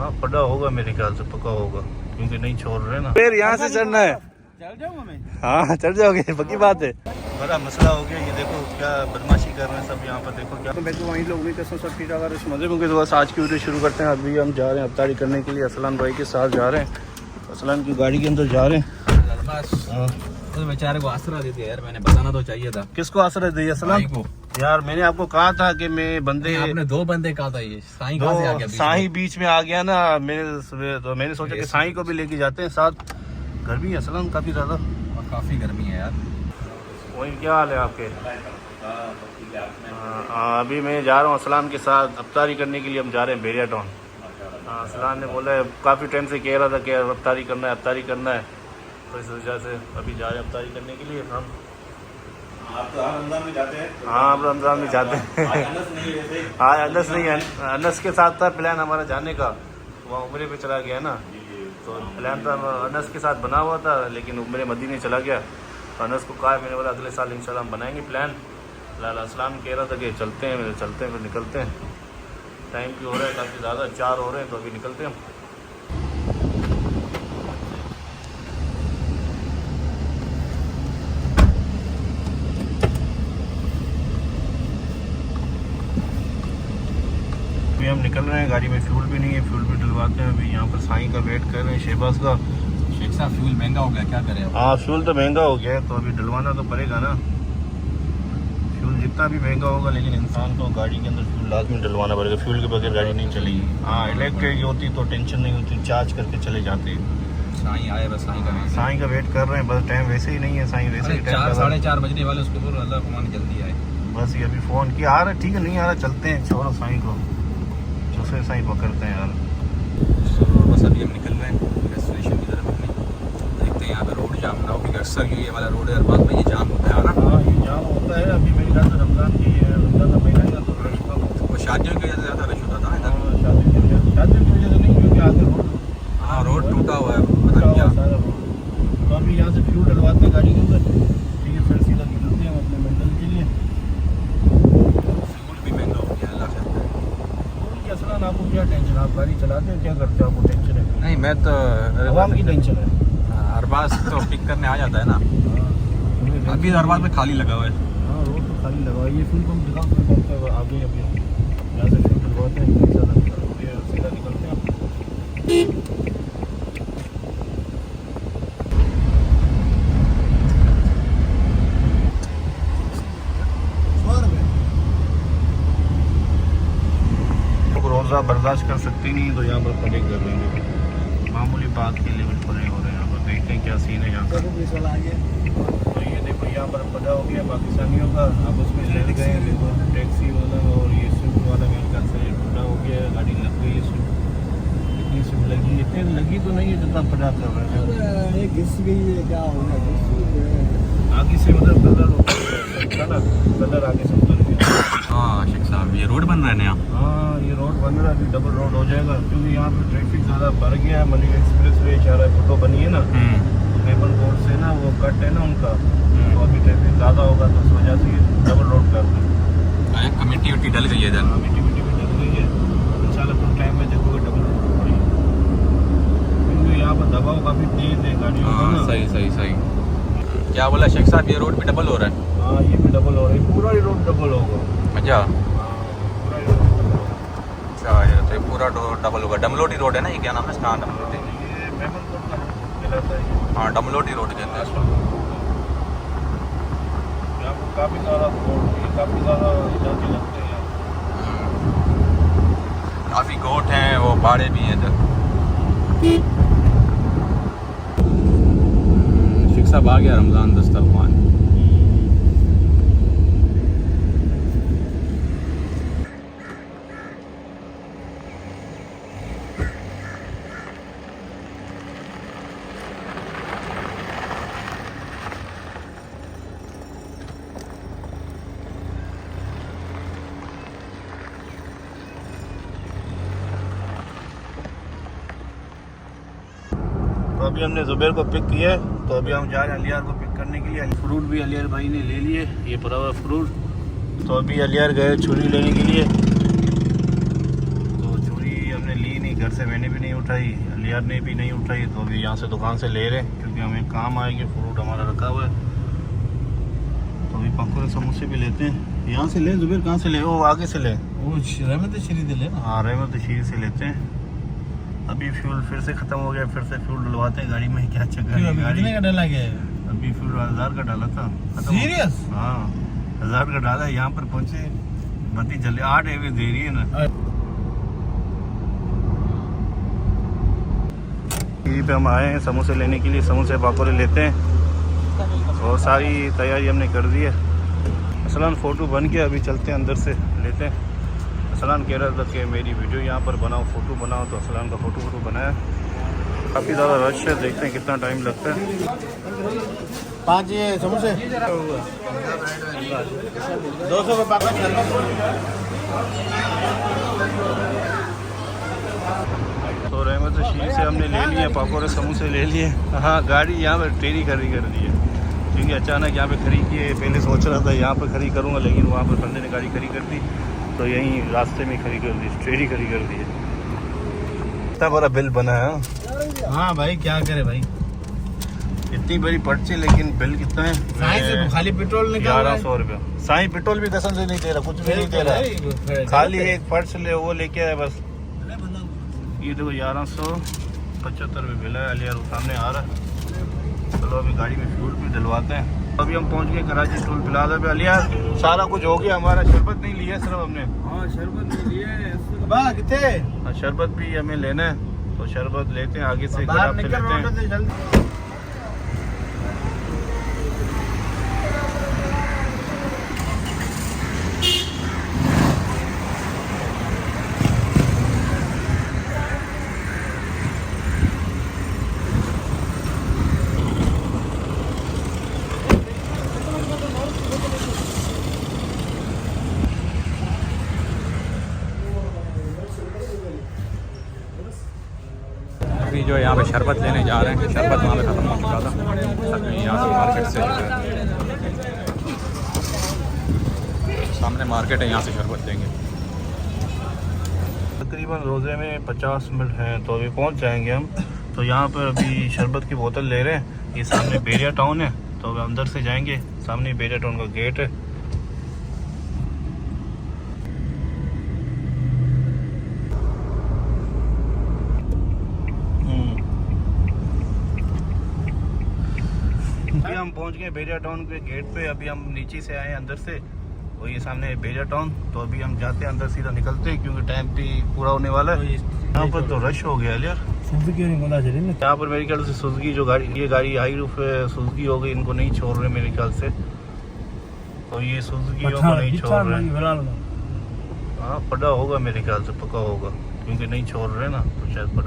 हाँ पड़ा होगा मेरे ख्याल से, पका होगा क्योंकि नहीं छोड़ रहे ना। फिर यहाँ से चढ़ना है। चल जाऊंगा मैं। हाँ चढ़ जाओगे, पक्की बात है। बड़ा मसला हो गया, ये देखो क्या बदमाशी कर रहे हैं सब यहाँ पर, देखो क्या। तो मैं तो वहीं लोग नहीं कसम सब ठीक ठाक मजे में बस आज की वीडियो शुरू करते हैं। अभी हम जा रहे हैं अफ्तारी करने के लिए, असलान भाई के साथ जा रहे हैं, असलान की गाड़ी के अंदर जा रहे हैं। तो बेचारे को आसरा दे दिया यार, मैंने बताना तो चाहिए था। किसको आसरा दिया? असलान को। यार मैंने आपको कहा था कि मैं बंदे, आपने 2 बंदे कहा था, ये साईं कहाँ से आ गया? साईं बीच में आ गया ना। मैंने सोचा कि साईं को भी लेके जाते हैं साथ। गर्मी है असलान काफी ज्यादा, और काफी गर्मी है यार। वही क्या हाल है आपके? अभी मैं जा रहा हूँ असलान के साथ अफ्तारी करने के लिए। हम जा रहे हैं बेरिया टाउन। असलान ने बोला काफ़ी टाइम से कह रहा था कि अफ्तारी करना है, अफ्तारी करना है, तो इस वजह से अभी जा रहे हैं अफ्तारी करने के लिए हम। आप तो रमजान में जाते हैं? हाँ हम रमजान में जाते हैं। हाँ अनस नहीं है, अनस के साथ था प्लान हमारा जाने का, वहाँ उम्रे पे चला गया ना, तो प्लान था अनस के साथ बना हुआ था, लेकिन उम्रे मदीने चला गया। तो अनस को कहा, मैंने बोला अगले साल इंशाल्लाह हम बनाएंगे प्लान। लाल असलाम कह रहा था कि चलते हैं, चलते हैं, फिर निकलते हैं। टाइम भी हो रहा है काफ़ी ज़्यादा, 4 हो रहे हैं, तो अभी निकलते हैं हम। अभी हम निकल रहे हैं, गाड़ी में फ्यूल भी नहीं है, फ्यूल भी डलवाते हैं। अभी यहाँ पर साईं का वेट कर रहे हैं, शहबाज का। शेख साहब फ्यूल महंगा हो गया, क्या करें? हाँ फ्यूल तो महंगा हो गया है, तो अभी डलवाना तो पड़ेगा ना। फ्यूल जितना भी महंगा होगा, लेकिन इंसान को गाड़ी के अंदर फ्यूल लाजमी डलवाना पड़ेगा। फ्यूल के बगैर गाड़ी नहीं चलेगी। हाँ इलेक्ट्रिक होती तो टेंशन नहीं होती, चार्ज करके चले जाते। साईं आए, बस साईं का वेट कर रहे हैं, बस टाइम वैसे ही नहीं है, साईं वैसे ही 4 साढ़े 4 बजने वाले, उसको बोलो अल्लाह रहमान जल्दी आए। बस ये अभी फ़ोन किया, आ रहा ठीक है, नहीं आ रहा चलते हैं, छोड़ो साईं को, दूसरे साईं पकड़ते हैं यार। तो बस अभी हम निकल रहे हैं डेस्टिनेशन की तरफ अपनी। देखते हैं यहाँ पे रोड जाम ना हो, क्योंकि अक्सर ये वाला रोड है, हर बात में ये जाम होता है ना। हाँ ये जाम होता है। अभी मेरे ख्याल से रमज़ान की रमज़ान का महीना है ना, तो रश कम होता है। वो शादियों की वजह से ज़्यादा रश होता था ना इधर। हाँ शादी की वजह से नहीं, क्योंकि आगे रोड, हाँ रोड टूटा हुआ है, पता नहीं क्या। सारा रोड। तो अभी यहाँ से फ्यूल डलवाते हैं गाड़ी के अंदर, ठीक है, फिर सीधा निकलते हैं अपने मंजिल के लिए। फ्यूल भी महंगा हो गया, अल्लाह करता है। उनकी असलन आपको क्या टेंशन, आप गाड़ी चलाते हैं, क्या करते हैं, आपको टेंशन है? नहीं मैं तो आवाम की टेंशन है। अरबाज तो पिक करने आ जाता है ना। अभी अरबाज में खाली लगा हुआ है। हाँ रोड तो खाली लगा हुआ है। ये फ्यूल पंप दिखाओ, फ्यूल पंप का आगे अभी यहाँ से फ्यूल डलवाते हैं, सीधा निकलते हैं। रोज़ा बर्दाश्त कर सकती नहीं, तो यहाँ पर पड़े कर रहे हैं। मामूली बात के लिए भी पड़े हो रहे हैं यहाँ पर। देखते हैं क्या सीन है यहाँ पर। तो ये देखो यहाँ पर पड़ा हो गया पाकिस्तानियों का, आपस में लड़ गए। देखो टैक्सी वाला और ये स्विफ्ट वाला मेरे ख्याल से पड़ा हो गया, गाड़ी लग गई है स्विफ्ट। इतनी स्विफ्ट लगी, इतनी लगी तो नहीं है जितना पड़ा कर रहे हैं। घिस गई है, क्या होगा? आगे से मतलब कलर कलर आगे से उतर गया। हाँ शेख साहब, ये रोड बन रहा है नया। हाँ ये रोड बन रहा है, अभी डबल रोड हो जाएगा, क्योंकि यहाँ पे ट्रैफिक ज़्यादा बढ़ गया है। मलिक एक्सप्रेस वे चारा फोटो बनी है ना, मेपल कोर्ट से ना, वो कट है ना उनका, तो अभी ट्रैफिक ज़्यादा होगा, तो उस वजह से डबल रोड कर रहे हैं। कमेटी वट्टी डल गई है इधर। मिट्टी मिट्टी भी डल गई है, इंशाल्लाह कुछ टाइम में देखोगे डबल रोड पड़ी, क्योंकि यहाँ पर दबाव काफ़ी तेज है गाड़ियों का ना। सही सही सही। क्या बोला शेख साहब, ये रोड भी डबल हो रहा है? हाँ ये भी डबल हो रहा है, पूरा ही रोड डबल होगा। अच्छा पूरा ही रोड डबल होगा। अच्छा, ये तो पूरा डबल होगा। डमलोटी रोड है ना, ये क्या नाम है इसका? डमलोटी, ये मेपल कोर्ट का रोड कहलाता है ये। हाँ डमलोटी रोड कहते हैं। यहाँ पर काफ़ी ज़्यादा काफ़ी ज़्यादा इलाके लगते हैं यहाँ। काफ़ी गोट हैं, वो बाड़े भी हैं इधर। शेख साहब आ गया रमज़ान दस्तरखान। तो अभी हमने ज़ुबैर को पिक किया है, तो अभी हम जा रहे हैं अलियार को पिक करने के लिए। फ्रूट भी अलियार भाई ने ले लिए, ये पड़ा हुआ फ्रूट। तो अभी अलियार गए छुरी लेने के लिए, तो छुरी हमने ली नहीं, घर से मैंने भी नहीं उठाई, अलियार ने भी नहीं उठाई, तो अभी यहाँ से दुकान से ले रहे हैं क्योंकि हमें काम आएंगे, फ्रूट हमारा रखा हुआ है। तो अभी पकौड़े समोसे भी लेते हैं। यहाँ से ले जुबेर, कहाँ से ले? वो आगे से ले, वो रहमत शरीद ले ना। हाँ रहमत शीर से लेते हैं। अभी फ्यूल फिर से ख़त्म हो गया, फिर से फ्यूल डलवाते हैं गाड़ी में। क्या चक्कर है गाड़ी? कितने का डाला गया है? अभी फ्यूल 1000 का डाला था, खत्म हो- सीरियस? हाँ 1000 का डाला। यहाँ पर पहुँचे बत्ती जल्दी 8 एवरेज दे रही है ना। यहीं पे हम आए हैं समोसे लेने के लिए, समोसे पकौड़े लेते हैं और सारी तैयारी हमने कर दी है। असलान फ़ोटो बन के अभी चलते हैं अंदर से लेते हैं। असलान कह रहा था कि मेरी वीडियो यहाँ पर बनाओ, फ़ोटो बनाओ, तो असलान का फ़ोटो बनाया। काफ़ी ज़्यादा रश है, देखते हैं कितना टाइम लगता है। 5 ये समोसे 200 रुपये पैकेट। तो रहमत शीर से हमने ले लिए पकौड़े समोसे ले लिए। हाँ गाड़ी यहाँ पर टेरी खड़ी कर दी है क्योंकि अचानक यहाँ पे खड़ी की है। पहले सोच रहा था यहाँ पर खड़ी करूँगा, लेकिन वहाँ पर बंदे ने गाड़ी खड़ी कर दी, तो यहीं रास्ते में खड़ी कर दी, टेरी खड़ी कर दी है। इतना बड़ा बिल बना है। हाँ भाई क्या करे भाई, इतनी बड़ी पर्ची, लेकिन बिल कितना है? से खाली पेट्रोल निकाल 1100 रुपये। साईं पेट्रोल भी कसम से नहीं दे रहा, कुछ भी नहीं दे रहा, खाली एक पर्च ले वो लेके आया बस। ये देखो 1175 रुपये बिल है। अलियार सामने आ रहा है। चलो अभी गाड़ी में फ्यूल भी डलवाते हैं। अभी हम पहुंच गए कराची टोल प्लाजा पे। अलियार सारा कुछ हो गया हमारा, शरबत नहीं लिया सिर्फ हमने। हाँ शरबत नहीं लिए कितने हाँ, शरबत भी हमें लेना है, तो शरबत लेते हैं आगे से, बाहर गराब से निकल लेते हैं। रहे जल्दी। अभी जो यहाँ पे शरबत लेने जा रहे हैं, शरबत वहाँ पे ख़त्म हो चुका था, अभी यहाँ से मार्केट से सामने मार्केट है, यहाँ से शरबत लेंगे। तकरीबन रोज़े में 50 मिनट हैं, तो अभी पहुंच जाएंगे हम। तो यहाँ पर अभी शरबत की बोतल ले रहे हैं। ये सामने बेरिया टाउन है, तो अब अंदर से जाएंगे, सामने बेरिया टाउन का गेट है। अभी हम पहुंच गए बेरिया टाउन के गेट पे। अभी हम नीचे से आए अंदर से, और ये सामने है बेरिया टाउन। तो अभी हम जाते हैं अंदर, सीधा निकलते हैं क्योंकि टाइम भी पूरा होने वाला है। यहाँ पर तो रश हो गया यार। यहाँ पर मेरे ख्याल से सुजुकी जो गाड़ी, ये गाड़ी हाई रूफ सुजुकी हो गई, इनको नहीं छोड़ रहे मेरे ख्याल से। तो ये सुजुकी को नहीं छोड़ रहे। हाँ पड़ा होगा मेरे ख्याल से, पक्का होगा क्योंकि नहीं छोड़ रहे ना, तो शायद पड़ा।